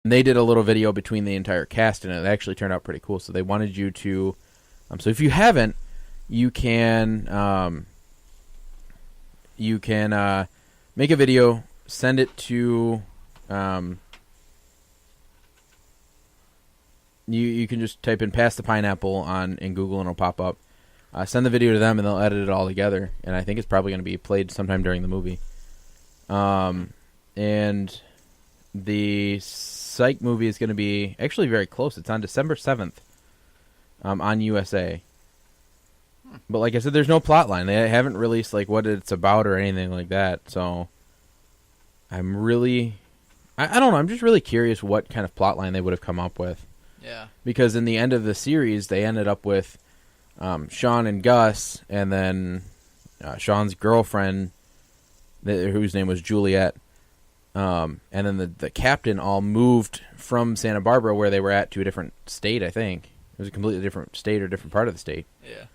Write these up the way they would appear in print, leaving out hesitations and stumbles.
And they did a little video between the entire cast, and it actually turned out pretty cool. So they wanted you to... so if you haven't, you can make a video, send it to... You can just type in "Pass the Pineapple" in Google, and it'll pop up. Send the video to them, and they'll edit it all together. And I think it's probably going to be played sometime during the movie. And the Psych movie is going to be actually very close. It's on December 7th on USA. But like I said, there's no plot line. They haven't released like what it's about or anything like that. So I'm really... I don't know. I'm just really curious what kind of plot line they would have come up with. Yeah. Because in the end of the series, they ended up with Sean and Gus, and then Sean's girlfriend, whose name was Juliet, and then the captain all moved from Santa Barbara, where they were at, to a different state, I think. It was a completely different state or different part of the state. Yeah.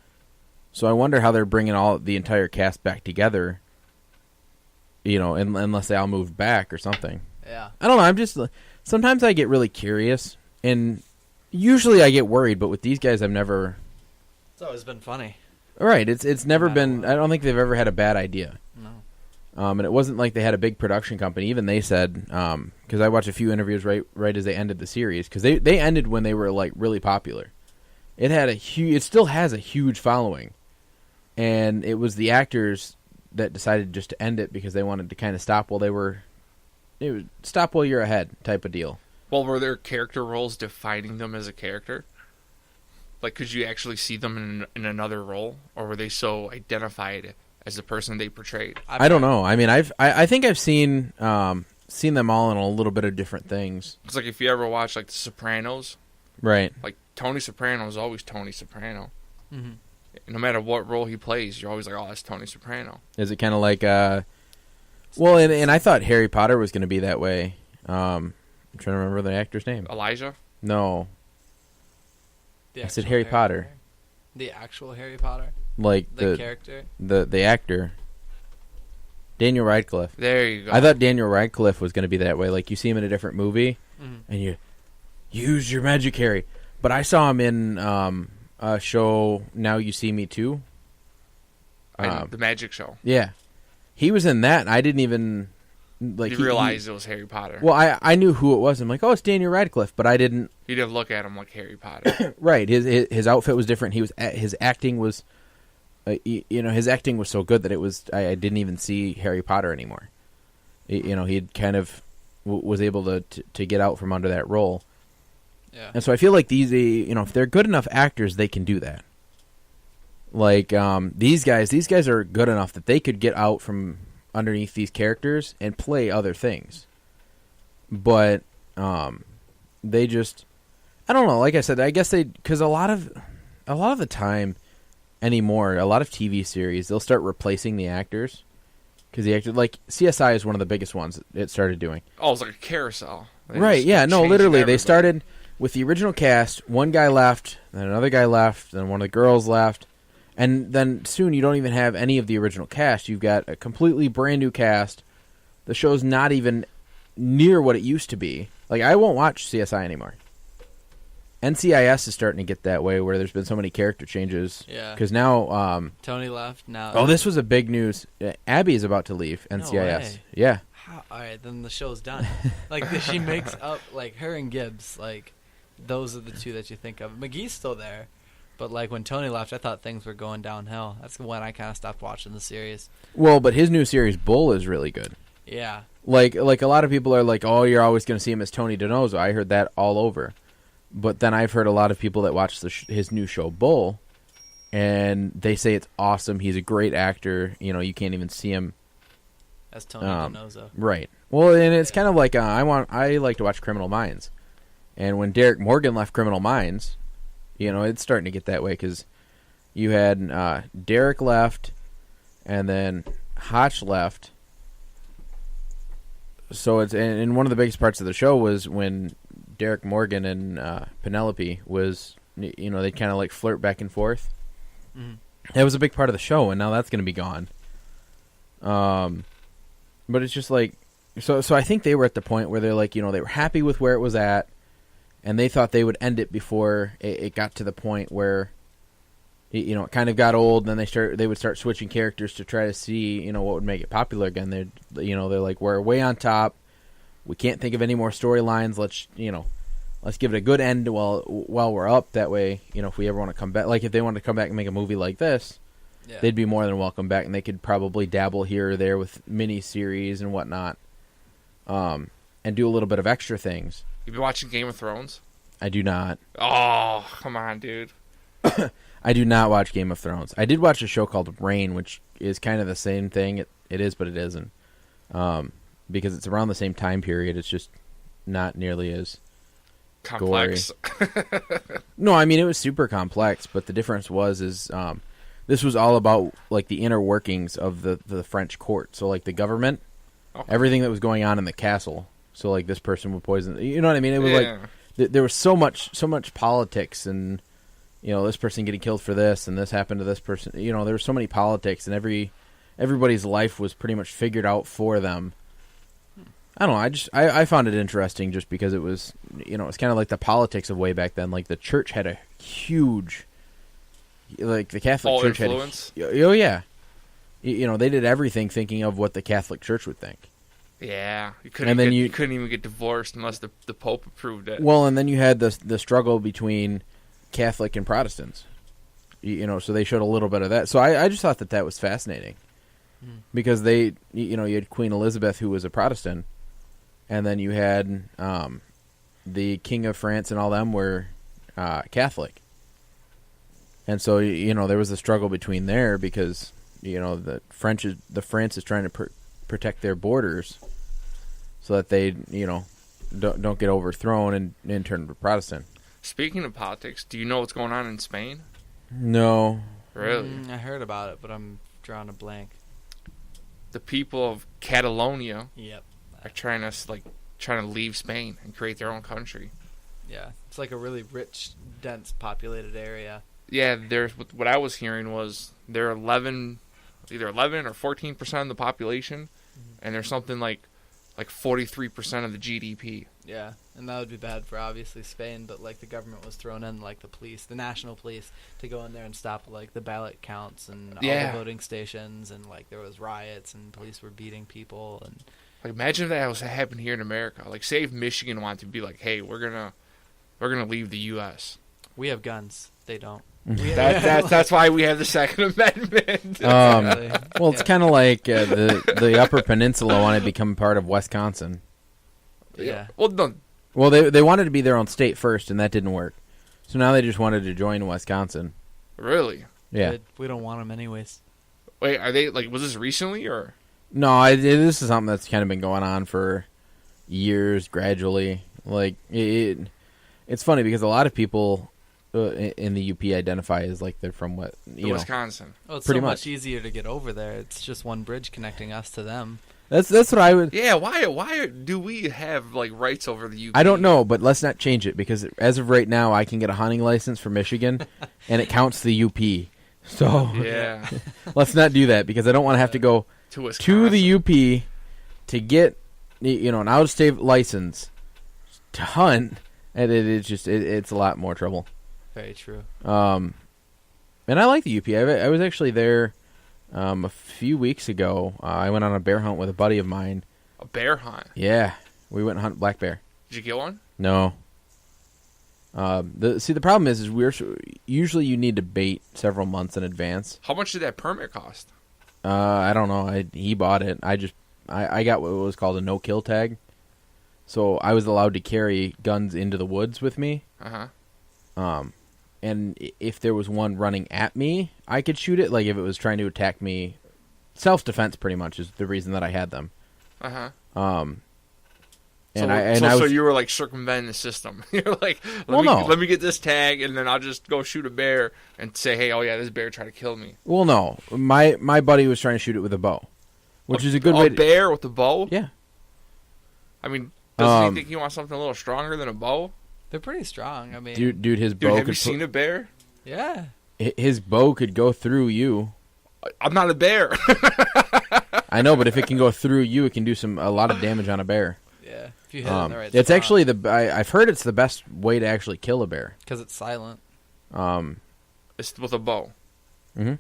So I wonder how they're bringing the entire cast back together, unless they all moved back or something. Yeah. I don't know. I'm just... Sometimes I get really curious, and usually I get worried, but with these guys, I've never... It's always been funny. Right. It's never been... I don't think they've ever had a bad idea. No. And it wasn't like they had a big production company. Even they said... Because I watched a few interviews right as they ended the series, because they ended when they were, like, really popular. It had it still has a huge following. And it was the actors that decided just to end it because they wanted to kind of stop while they were... It was stop while you're ahead type of deal. Well, were their character roles defining them as a character? Like, could you actually see them in another role? Or were they so identified as the person they portrayed? I don't know. I mean, I think I've seen them all in a little bit of different things. It's like if you ever watch, like, The Sopranos. Right. Like, Tony Soprano is always Tony Soprano. Mm-hmm. No matter what role he plays, you're always like, oh, that's Tony Soprano. Is it kind of like... Well, and I thought Harry Potter was going to be that way. I'm trying to remember the actor's name. Elijah? No. I said Harry Potter. The actual Harry Potter? Like the character? The actor. Daniel Radcliffe. There you go. I thought Daniel Radcliffe was going to be that way. Like, you see him in a different movie, and you use your magic, Harry. But I saw him in a show, Now You See Me Too. The Magic Show. Yeah. He was in that, and I didn't even... like. You realized it was Harry Potter. Well, I knew who it was. I'm like, oh, it's Daniel Radcliffe, but I didn't... You didn't look at him like Harry Potter. Right. His outfit was different. His acting was... his acting was so good that it was... I didn't even see Harry Potter anymore. He'd kind of... was able to get out from under that role. Yeah. And so I feel like these... if they're good enough actors, they can do that. Like, these guys are good enough that they could get out from underneath these characters and play other things. But, they just, I don't know, like I said, I guess because a lot of the time anymore, a lot of TV series, they'll start replacing the actors. Because the actor, like, CSI is one of the biggest ones it started doing. Oh, it's like a carousel. Right, yeah, no, literally, they started with the original cast, one guy left, then another guy left, then one of the girls left. And then soon you don't even have any of the original cast. You've got a completely brand new cast. The show's not even near what it used to be. Like, I won't watch CSI anymore. NCIS is starting to get that way, where there's been so many character changes. Yeah. Because now... Tony left. Now. Oh, this was a big news. Abby is about to leave NCIS. No way. Yeah. All right, then the show's done. Like, she makes up, like, her and Gibbs, like, those are the two that you think of. McGee's still there. But, like, when Tony left, I thought things were going downhill. That's when I kind of stopped watching the series. Well, but his new series, Bull, is really good. Yeah. Like a lot of people are like, oh, you're always going to see him as Tony DiNozzo. I heard that all over. But then I've heard a lot of people that watch his new show, Bull, and they say it's awesome. He's a great actor. You can't even see him. As Tony DiNozzo. Right. Well, and it's kind of like, I like to watch Criminal Minds. And when Derek Morgan left Criminal Minds... it's starting to get that way because you had Derek left, and then Hotch left. So and one of the biggest parts of the show was when Derek Morgan and Penelope was, they kind of like flirt back and forth. Mm-hmm. That was a big part of the show, and now that's going to be gone. But it's just like, So I think they were at the point where they're like, they were happy with where it was at, and they thought they would end it before it got to the point where, it kind of got old. And then they would start switching characters to try to see, what would make it popular again. They're like, we're way on top. We can't think of any more storylines. Let's give it a good end while we're up. That way, if we ever want to come back, like if they wanted to come back and make a movie like this, they'd be more than welcome back, and they could probably dabble here or there with mini series and whatnot, and do a little bit of extra things. You been watching Game of Thrones? I do not. Oh, come on, dude. I do not watch Game of Thrones. I did watch a show called Reign, which is kind of the same thing. It is, but it isn't. Because it's around the same time period. It's just not nearly as complex. No, I mean, it was super complex, but the difference was this was all about like the inner workings of the French court. So like the government, everything that was going on in the castle. So like this person would poison. You know what I mean? It was like there was so much politics, and this person getting killed for this, and this happened to this person. There was so many politics, and everybody's life was pretty much figured out for them. I don't know. I found it interesting just because it was, it's kind of like the politics of way back then. Like the church had a huge, like the Catholic Church influence? had. Oh yeah, they did everything thinking of what the Catholic Church would think. Yeah, you couldn't even get divorced unless the Pope approved it. Well, and then you had the struggle between Catholic and Protestants. So they showed a little bit of that. So I just thought that was fascinating, because you had Queen Elizabeth, who was a Protestant, and then you had the King of France and all them were Catholic. And so there was a struggle between there because the France is trying to protect their borders so that they don't get overthrown and turn Protestant. Speaking of politics, do you know what's going on in Spain? No. Really? I heard about it, but I'm drawing a blank. The people of Catalonia Yep. are trying to leave Spain and create their own country. Yeah, it's like a really rich, dense, populated area. Yeah, what I was hearing was they're either 11 or 14% of the population, and there's something like 43% of the GDP. Yeah, and that would be bad for obviously Spain, but like the government was thrown in, like the police, the national police, to go in there and stop like the ballot counts and all the voting stations, and like there was riots and police were beating people. And like imagine if that was happened here in America. Like say if Michigan wanted to be like, hey, we're gonna leave the U.S. We have guns. They don't. That's why we have the Second Amendment. Well, it's kind of like the Upper Peninsula wanted to become part of Wisconsin. Yeah. Well, no. Well, they wanted to be their own state first, and that didn't work. So now they just wanted to join Wisconsin. Really? Yeah. Good. We don't want them anyways. Wait, are they was this recently or? No, this is something that's kind of been going on for years, gradually. Like it's funny because a lot of people in the UP identify as like they're from Wisconsin. Oh, it's pretty so much much easier to get over there. It's just one bridge connecting us to them. That's what I would. Yeah, why do we have like rights over the UP? I don't know, but let's not change it because as of right now, I can get a hunting license for Michigan, and it counts the UP. So yeah, let's not do that because I don't want to have to go to the UP to get an out-of-state license to hunt, and it's a lot more trouble. Very true. And I like the UP. I was actually there a few weeks ago. I went on a bear hunt with a buddy of mine. A bear hunt? Yeah. We went and hunt black bear. Did you get one? No. The problem is usually you need to bait several months in advance. How much did that permit cost? I don't know. He bought it. I got what was called a no-kill tag. So I was allowed to carry guns into the woods with me. Uh-huh. And if there was one running at me, I could shoot it. Like if it was trying to attack me, self-defense pretty much is the reason that I had them. Uh-huh. So you were like circumventing the system. You're like, let me get this tag, and then I'll just go shoot a bear and say, hey, oh yeah, this bear tried to kill me. Well, no, my buddy was trying to shoot it with a bow, which is a good way. A bear with a bow? Yeah. I mean, doesn't he think he wants something a little stronger than a bow? They're pretty strong. I mean, dude, his bow. Have you seen a bear? Yeah. His bow could go through you. I'm not a bear. I know, but if it can go through you, it can do a lot of damage on a bear. Yeah, if you hit it in the right It's spot. actually I've heard it's the best way to actually kill a bear. Because it's silent. It's with a bow. Mm-hmm.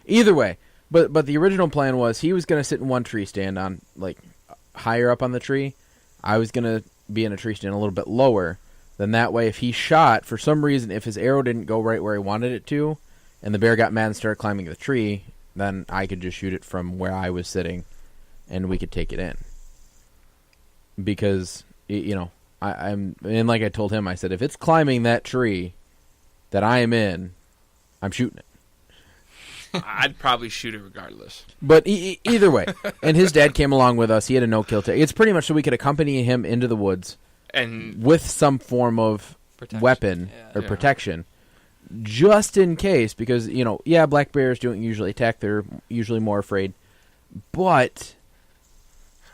Either way, but the original plan was he was going to sit in one tree stand on, like, higher up on the tree. I was going to be in a tree stand a little bit lower. Then that way, if he shot, for some reason, if his arrow didn't go right where he wanted it to, and the bear got mad and started climbing the tree, then I could just shoot it from where I was sitting, and we could take it in. Because, I'm and like I told him, I said, if it's climbing that tree that I am in, I'm shooting it. I'd probably shoot it regardless. But either way, and his dad came along with us. He had a no-kill tag. It's pretty much so we could accompany him into the woods And with some form of weapon or protection, just in case. Because black bears don't usually attack; they're usually more afraid. But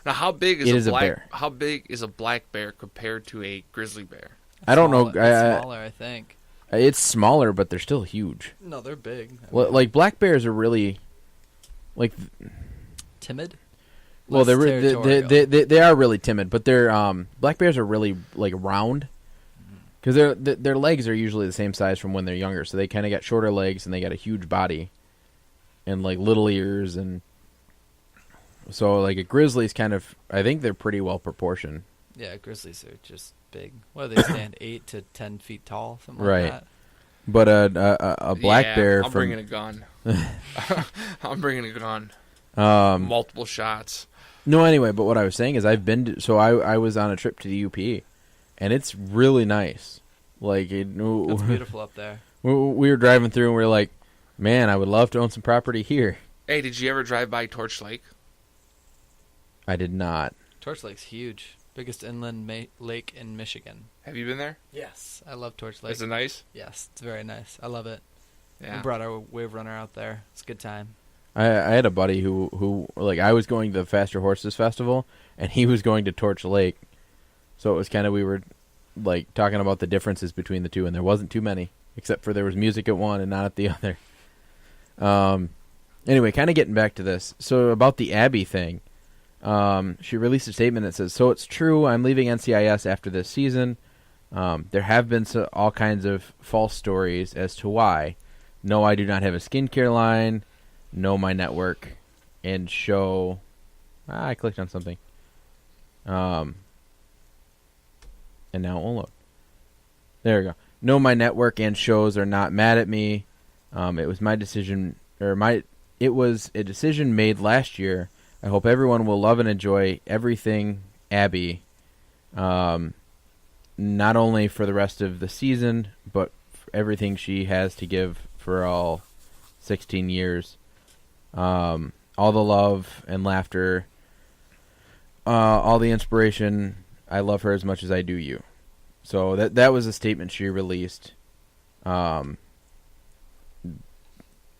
now, how big is a bear? How big is a black bear compared to a grizzly bear? I don't know. It's smaller, I think. It's smaller, but they're still huge. No, they're big. Like black bears are really, like, timid. Well, they are really timid, but they're black bears are really, like, round, because their legs are usually the same size from when they're younger, so they kind of got shorter legs and they got a huge body, and, like, little ears, and so, like, a grizzly's kind of, I think they're pretty well proportioned. Yeah, grizzlies are just big. What do they stand? 8 to 10 feet tall, something right. like that. But a black bear. I'm bringing a gun. I'm bringing a gun. Multiple shots. No, anyway, but what I was saying is I was on a trip to the UP, and it's really nice. Like, it's beautiful up there. We were driving through, and we were like, man, I would love to own some property here. Hey, did you ever drive by Torch Lake? I did not. Torch Lake's huge. Biggest inland lake in Michigan. Have you been there? Yes. I love Torch Lake. Is it nice? Yes, it's very nice. I love it. Yeah. We brought our wave runner out there. It's a good time. I had a buddy who like, I was going to the Faster Horses Festival, and he was going to Torch Lake. So it was kind of, we were, like, talking about the differences between the two, and there wasn't too many, except for there was music at one and not at the other. Anyway, kind of getting back to this. So about the Abby thing. She released a statement that says, "So it's true, I'm leaving NCIS after this season. There have been all kinds of false stories as to why. No, I do not have a skincare line. No, my network and show." I clicked on something. And now it won't load. There we go. "No, my network and shows are not mad at me. It was my decision, it was a decision made last year. I hope everyone will love and enjoy everything Abby, not only for the rest of the season, but for everything she has to give for all 16 years. All the love and laughter, all the inspiration. I love her as much as I do you." So that was a statement she released.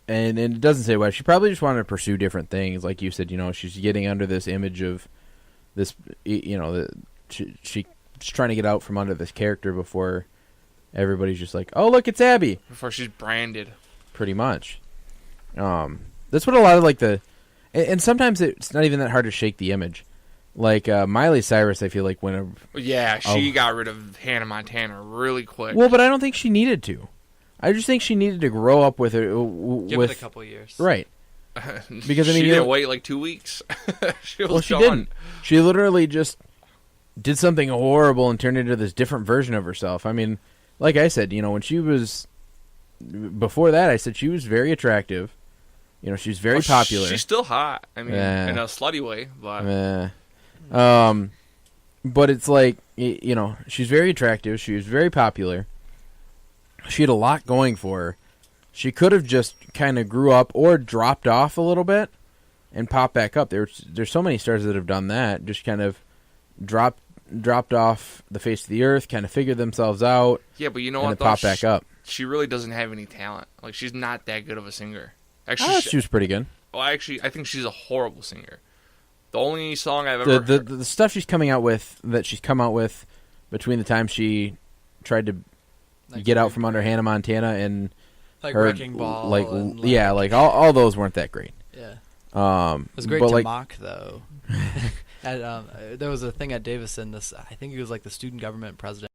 And it doesn't say why. She probably just wanted to pursue different things. Like you said, she's getting under this image of this, she's trying to get out from under this character before everybody's just like, oh, look, it's Abby. Before she's branded. Pretty much. That's what a lot of, and sometimes it's not even that hard to shake the image. Like, Miley Cyrus, I feel like, Yeah, she got rid of Hannah Montana really quick. Well, but I don't think she needed to. I just think she needed to grow up with it. Give it a couple years. Right. Because, she didn't wait like 2 weeks. She didn't. She literally just did something horrible and turned into this different version of herself. I mean, like I said, when she was... Before that, I said she was very attractive. She's very popular. She's still hot. I mean, in a slutty way. But... But it's like, she's very attractive. She was very popular. She had a lot going for her. She could have just kind of grew up or dropped off a little bit and popped back up. There's so many stars that have done that. Just kind of dropped off the face of the earth, kind of figured themselves out. Yeah, but you know and what? Popped back up. She really doesn't have any talent. Like, she's not that good of a singer. Actually, she was pretty good. Well, I think she's a horrible singer. The only song I've ever heard... The stuff she's come out with between the time she tried to get out from under Hannah Montana and like her, Wrecking Ball, all those weren't that great. Yeah. It was great but to like, mock though. There was a thing at Davison. I think he was like the student government president.